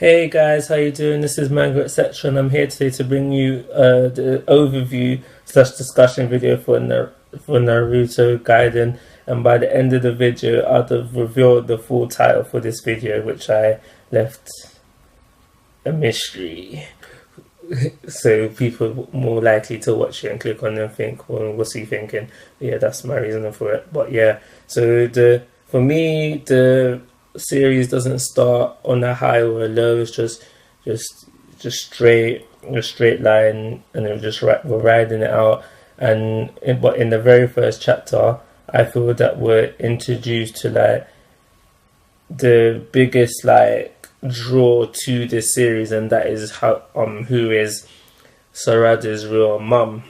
Hey guys, how you doing? This is Mango etc. and I'm here today to bring you the overview slash discussion video for Naruto Gaiden. And by the end of the video, I'd have revealed the full title for this video, which I left a mystery. So people more likely to watch it and click on it and think, well, what's he thinking? Yeah, that's my reasoning for it. But yeah, so for me, the series doesn't start on a high or a low. It's just straight, a straight line, and we're riding it out. But in the very first chapter, I feel that we're introduced to like the biggest like draw to this series, and that is who is Sarada's real mum,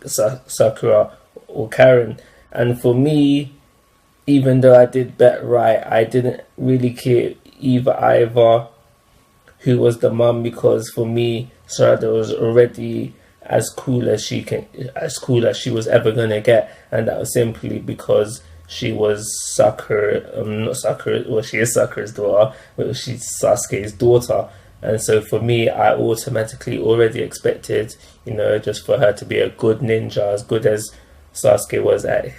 Sakura or Karen. And for me, even though I did bet right, I didn't really care either who was the mum, because for me, Sarada was already as cool as she was ever gonna get, and that was simply because she was she is Sakura's daughter, but she's Sasuke's daughter. And so for me, I automatically already expected, just for her to be a good ninja, as good as Sasuke was at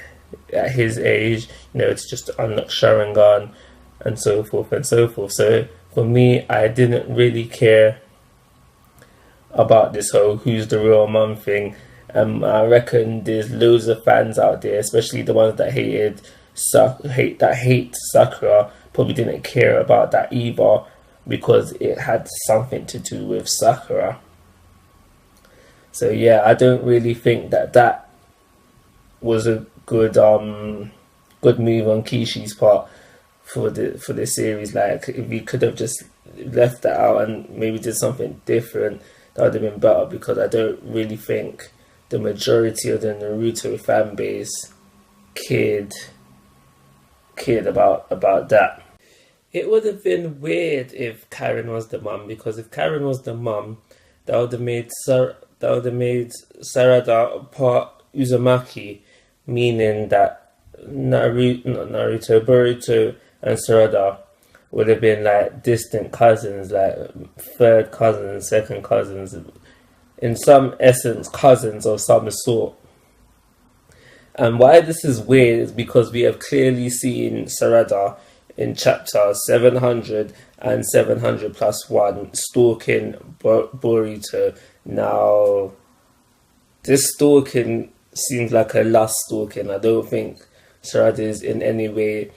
his age, to just unlock Sharingan and so forth and so forth. So for me, I didn't really care about this whole who's the real mum thing. I reckon there's loads of fans out there, especially the ones that hate Sakura, probably didn't care about that either, because it had something to do with Sakura. So yeah, I don't really think that was a good move on Kishi's part for the series. Like, if he could have just left that out and maybe did something different, that would have been better, because I don't really think the majority of the Naruto fan base cared about that. It would have been weird if Karen was the mum, because if Karen was the mum, that would have made Sarada part Uzumaki, meaning that Boruto and Sarada would have been like distant cousins, like third cousins, second cousins, in some essence cousins of some sort. And why this is weird is because we have clearly seen Sarada in chapter 700 and 700 plus 1 stalking Boruto. Now, this stalking seems like a lust stalking. I don't think Sarada is in any way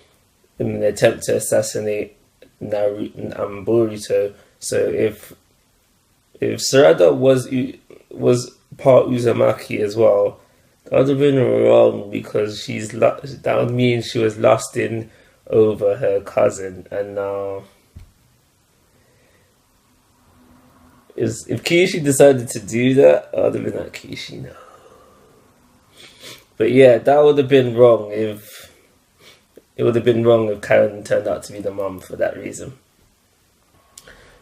in an attempt to assassinate Naruto and Boruto. So if Sarada was part Uzumaki as well, that would have been wrong, because that would mean she was lusting over her cousin. And now, if Kishi decided to do that, I would have been like, Kishi, no. But yeah, that would have been wrong if Karen turned out to be the mum for that reason.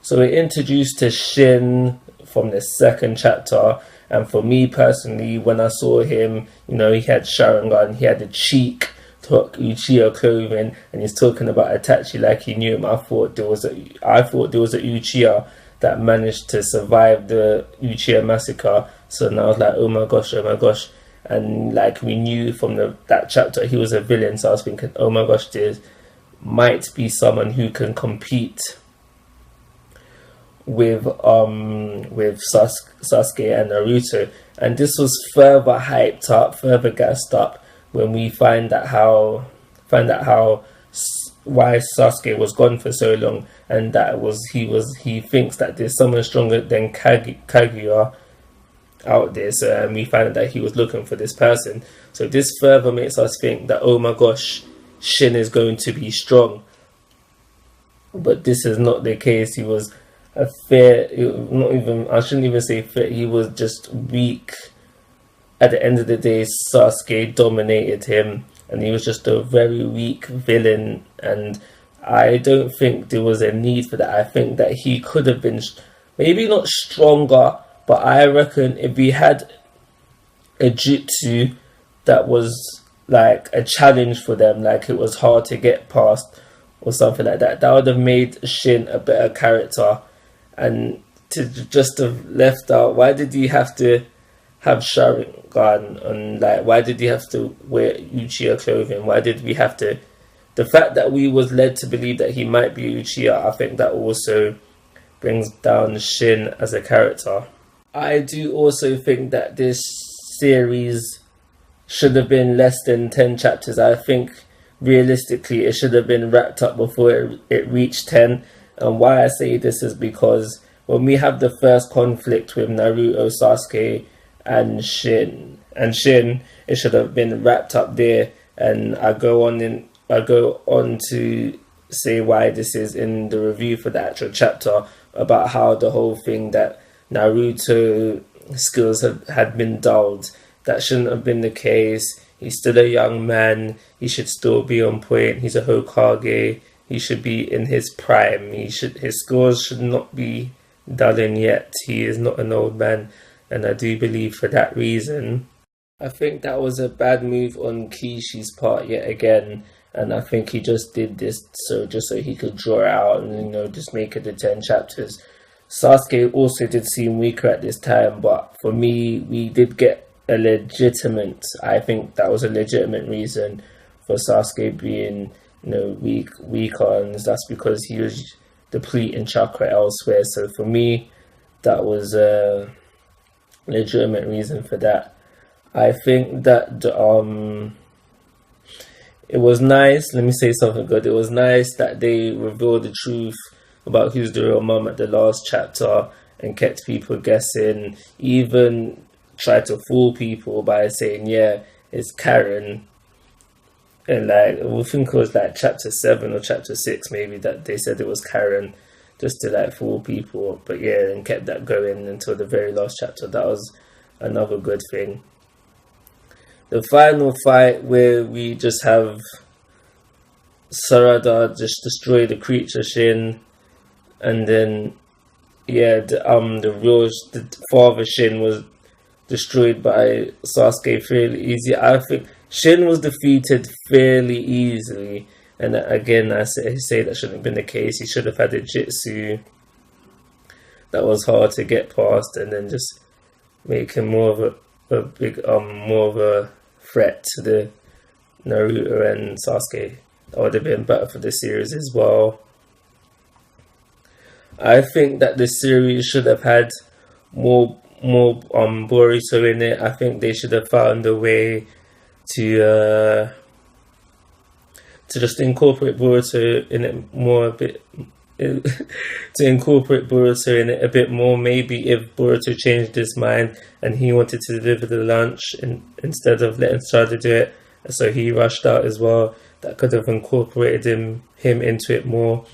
So we're introduced to Shin from the second chapter, and for me personally, when I saw him, he had Sharingan, he had the cheek to Uchiha clothing, and he's talking about Itachi like he knew him. I thought there was a Uchiha that managed to survive the Uchiha massacre. So now I was like, oh my gosh. And like, we knew from that chapter he was a villain, so I was thinking, oh my gosh, there might be someone who can compete with Sasuke and Naruto. And this was further hyped up, further gassed up when we find out why Sasuke was gone for so long, and that he thinks that there's someone stronger than Kaguya out there. So we find out that he was looking for this person. So this further makes us think that, oh my gosh, Shin is going to be strong. But this is not the case. He was I shouldn't even say fair, he was just weak. At the end of the day, Sasuke dominated him, and he was just a very weak villain, and I don't think there was a need for that. I think that he could have been maybe not stronger, but I reckon if he had a jutsu that was like a challenge for them, like it was hard to get past, or something like that. That would have made Shin a better character. And to just have left out, why did he have to have Sharingan, and like why did he have to wear Uchiha clothing? Why did we have to? The fact that we was led to believe that he might be Uchiha, I think that also brings down Shin as a character. I do also think that this series should have been less than 10 chapters. I think realistically it should have been wrapped up before it reached 10. And why I say this is because when we have the first conflict with Naruto, Sasuke, and Shin, it should have been wrapped up there. And I go on to say why this is in the review for the actual chapter, about how the whole thing that Naruto skills had been dulled. That shouldn't have been the case. He's still a young man. He should still be on point. He's a Hokage. He should be in his prime. His scores should not be dulling yet. He is not an old man, and I do believe for that reason. I think that was a bad move on Kishi's part yet again, and I think he just did this so he could draw it out and just make it the 10 chapters. Sasuke also did seem weaker at this time, but for me, we did get I think that was a legitimate reason for Sasuke being weaker, and that's because he was depleting chakra elsewhere. So for me, that was a legitimate reason for that. I think that it was nice. Let me say something good. It was nice that they revealed the truth about who's the real mum at the last chapter and kept people guessing. Even tried to fool people by saying, yeah, it's Karen. And I think it was chapter 7 or chapter 6 maybe that they said it was Karen, just to fool people. But yeah, and kept that going until the very last chapter. That was another good thing. The final fight where we just have Sarada just destroy the creature Shin, and then the father Shin was destroyed by Sasuke fairly easy. I think Shin was defeated fairly easily, and again I say that shouldn't have been the case. He should have had a jutsu that was hard to get past, and then just make him more of a threat to the Naruto and Sasuke. That would have been better for the series as well. I think that the series should have had more Boruto in it. I think they should have found a way to just incorporate Boruto in it more a bit. To incorporate Boruto in it a bit more. Maybe if Boruto changed his mind and he wanted to deliver the lunch instead of letting Sarada do it, so he rushed out as well, that could have incorporated him into it more.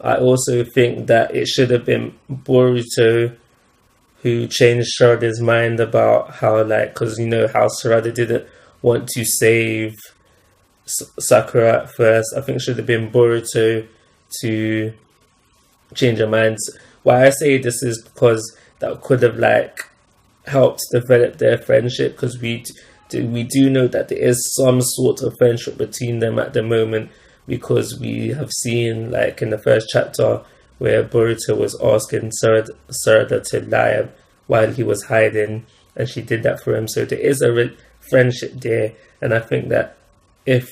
I also think that it should have been Boruto who changed Sarada's mind about how, because how Sarada didn't want to save Sakura at first. I think it should have been Boruto to change her minds. Why I say this is because that could have helped develop their friendship, because we do know that there is some sort of friendship between them at the moment, because we have seen in the first chapter where Boruto was asking Sarada to lie while he was hiding, and she did that for him. So there is a friendship there, and I think that if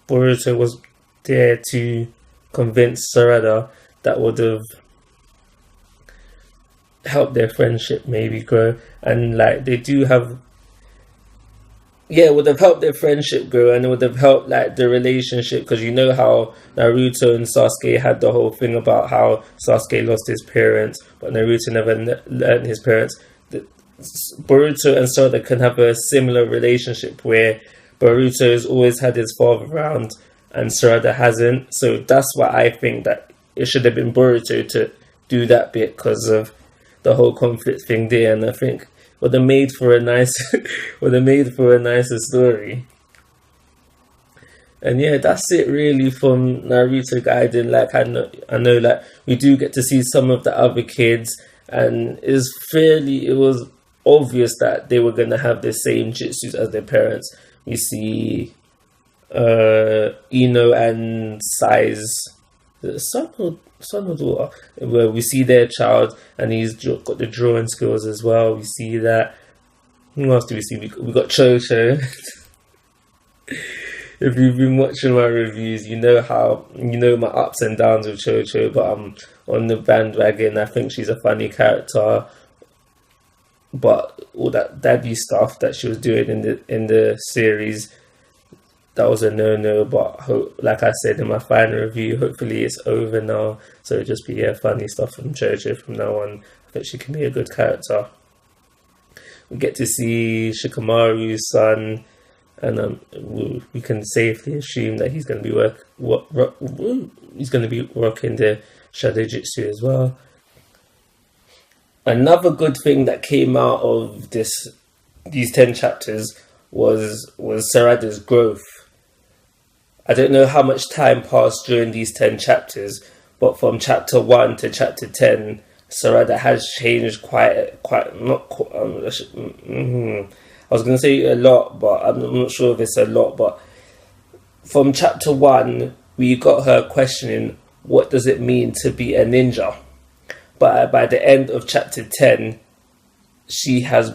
Boruto was there to convince Sarada, that would have helped their friendship maybe grow. And they do have, it would have helped their friendship grow, and it would have helped the relationship, because how Naruto and Sasuke had the whole thing about how Sasuke lost his parents, but Naruto never learned his parents. Boruto and Sarada can have a similar relationship where Boruto has always had his father around and Sarada hasn't. So that's why I think that it should have been Boruto to do that bit, because of the whole conflict thing there, and I think would have made for a nicer story. And yeah, that's it really from Naruto Gaiden. I know we do get to see some of the other kids, and it was obvious that they were gonna have the same jutsus as their parents. We see Ino and Sai's son or daughter, where we see their child and he's got the drawing skills as well. We see that. Who else do we see? We got Chocho. If you've been watching my reviews, you know my ups and downs with Chocho, but I'm on the bandwagon. I think she's a funny character, but all that daddy stuff that she was doing in the series, that was a no-no. But like I said in my final review, hopefully it's over now. So it'll just be funny stuff from Chocho from now on. I think she can be a good character. We get to see Shikamaru's son, and we can safely assume that he's going to be working the Shadow Jutsu as well. Another good thing that came out of these 10 chapters was Sarada's growth. I don't know how much time passed during these 10 chapters, but from chapter 1 to chapter 10, Sarada has changed quite not. I was going to say a lot, but I'm not sure if it's a lot. But from chapter 1, we got her questioning, what does it mean to be a ninja? But by the end of chapter 10, she has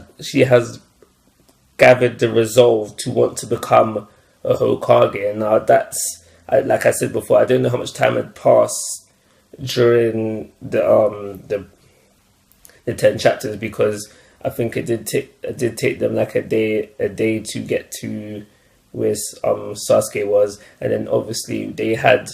gathered the resolve to want to become a Hokage. And now like I said before, I don't know how much time had passed during the 10 chapters, because I think it did take them like a day to get to where Sasuke was, and then obviously they had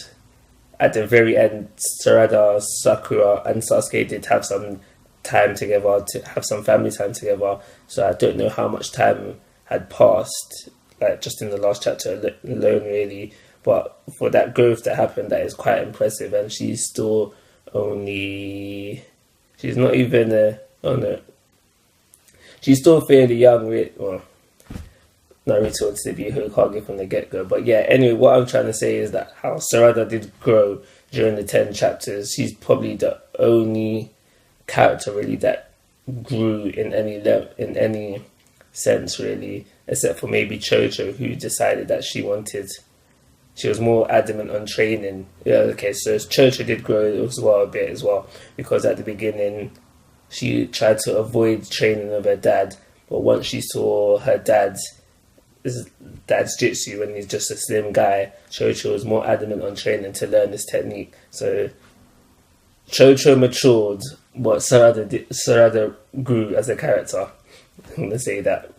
at the very end, Sarada, Sakura, and Sasuke did have some time together, to have some family time together. So I don't know how much time had passed, like just in the last chapter alone, really. But for that growth that happened, that is quite impressive. And she's still she's not even she's still fairly young. Well, Naruto wants to be Hokage from the get-go. But yeah, anyway, what I'm trying to say is that how Sarada did grow during the 10 chapters. She's probably the only character really that grew in any sense, really, except for maybe Chocho, who decided that she was more adamant on training. Yeah, okay, so Chocho did grow as well a bit as well, because at the beginning she tried to avoid training with her dad, but once she saw her dad's jutsu when he's just a slim guy, Chocho was more adamant on training to learn this technique. So Chocho matured, but Sarada grew as a character. I'm going to say that.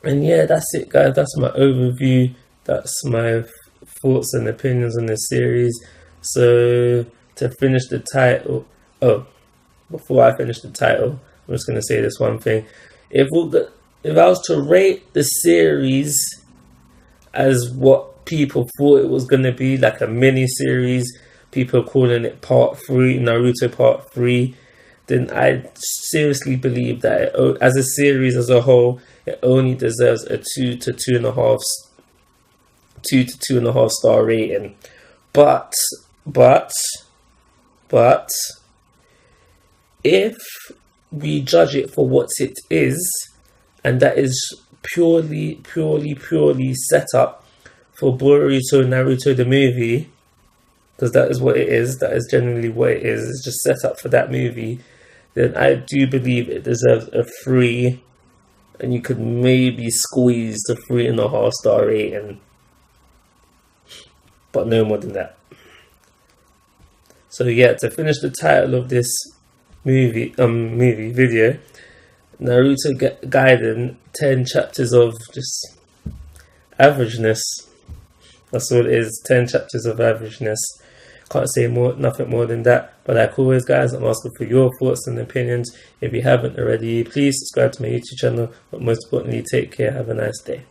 And yeah, that's it, guys. That's my overview. That's my thoughts and opinions on this series. So to finish the title, before I finish the title, I'm just going to say this one thing. If I was to rate the series as what people thought it was going to be, like a mini-series, people calling it Part 3, Naruto Part 3, then I seriously believe that as a series as a whole, it only deserves a 2 to 2.5 star rating. But if we judge it for what it is, and that is purely set up for Boruto Naruto the movie, because that is what it is, that is generally what it is, it's just set up for that movie, then I do believe it deserves a 3, and you could maybe squeeze the 3.5 star rating, but no more than that. So yeah, to finish the title of this movie video, Naruto Gaiden, 10 chapters of just averageness. That's all it is, 10 chapters of averageness. Can't say nothing more than that. But like always, guys, I'm asking for your thoughts and opinions. If you haven't already, please subscribe to my YouTube channel. But most importantly, take care. Have a nice day.